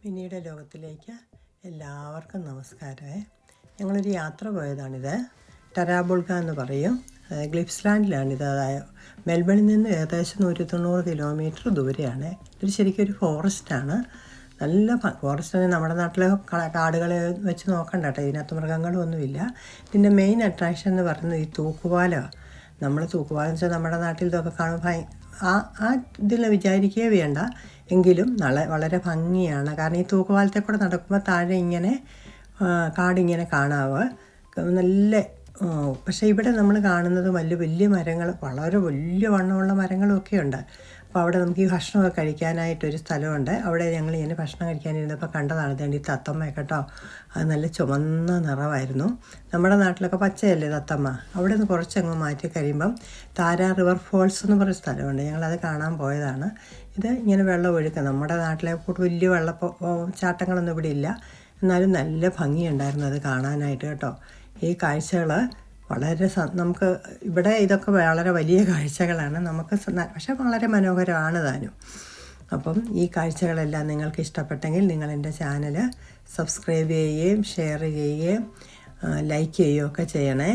മിനിയുടെ ലോകത്തിലേക്ക് എല്ലാവർക്കും നമസ്കാരമേ. ഞങ്ങളൊരു യാത്ര പോയതാണിത്. ടരാബുൾഗ എന്ന് പറയും. ഗ്ലിപ്സ്ലാൻഡിലാണിത്. അതായത് മെൽബണിൽ നിന്ന് ഏകദേശം 190 കിലോമീറ്റർ ദൂരെയാണ്. ഇത് ശരിക്കും ഒരു ഫോറസ്റ്റാണ്. നല്ല ഫോറസ്റ്റ്. നമ്മുടെ നാട്ടിലെ കാടുകളെ വെച്ച് നോക്കണ്ട കേട്ടോ, ഇതിനകത്ത് മൃഗങ്ങളൊന്നുമില്ല. ഇതിൻ്റെ മെയിൻ അട്രാക്ഷൻ എന്ന് പറയുന്നത് ഈ തൂക്കുപാലമാണ്. നമ്മൾ തൂക്കുപാലം എന്ന് വെച്ചാൽ നമ്മുടെ നാട്ടിൽ ഇതൊക്കെ കാണുമ്പോൾ ആ ഇതിൽ വിചാരിക്കുകയേ വേണ്ട. എങ്കിലും വളരെ ഭംഗിയാണ്. കാരണം ഈ തൂക്കുപാലത്തെ കൂടെ നടക്കുമ്പോൾ താഴെ ഇങ്ങനെ കാടിങ്ങനെ കാണാവ് നല്ല. പക്ഷേ ഇവിടെ നമ്മൾ കാണുന്നത് വലിയ മരങ്ങൾ, വളരെ വലിയ വണ്ണമുള്ള മരങ്ങളൊക്കെ ഉണ്ട്. അപ്പോൾ അവിടെ നമുക്ക് ഈ ഭക്ഷണമൊക്കെ കഴിക്കാനായിട്ടൊരു സ്ഥലമുണ്ട്. അവിടെ ഞങ്ങൾ ഇങ്ങനെ ഭക്ഷണം കഴിക്കാനിരുന്നപ്പോൾ കണ്ടതാണ് വേണ്ടി തത്തമ്മ കേട്ടോ. അത് നല്ല ചുമന്ന നിറമായിരുന്നു. നമ്മുടെ നാട്ടിലൊക്കെ പച്ചയല്ലേ തത്തമ്മ. അവിടെ നിന്ന് കുറച്ചങ്ങ് മാറ്റി കഴിയുമ്പം താര റിവർ ഫോൾസ് എന്ന് പറയുന്ന സ്ഥലമുണ്ട്. ഞങ്ങളത് കാണാൻ പോയതാണ്. ഇത് ഇങ്ങനെ വെള്ളം ഒഴുക്കുക. നമ്മുടെ നാട്ടിലെ കൂട്ട് വലിയ ചാട്ടങ്ങളൊന്നും ഇവിടെ ഇല്ല. എന്നാലും നല്ല ഭംഗിയുണ്ടായിരുന്നു അത് കാണാനായിട്ട് കേട്ടോ. ഈ കാഴ്ചകൾ വളരെ നമുക്ക് ഇവിടെ ഇതൊക്കെ വളരെ വലിയ കാഴ്ചകളാണ് നമുക്ക്, പക്ഷെ വളരെ മനോഹരമാണ് താനും. അപ്പം ഈ കാഴ്ചകളെല്ലാം നിങ്ങൾക്ക് ഇഷ്ടപ്പെട്ടെങ്കിൽ നിങ്ങൾ എൻ്റെ ചാനൽ സബ്സ്ക്രൈബ് ചെയ്യുകയും ഷെയർ ചെയ്യുകയും ലൈക്ക് ചെയ്യുകയും ഒക്കെ ചെയ്യണേ.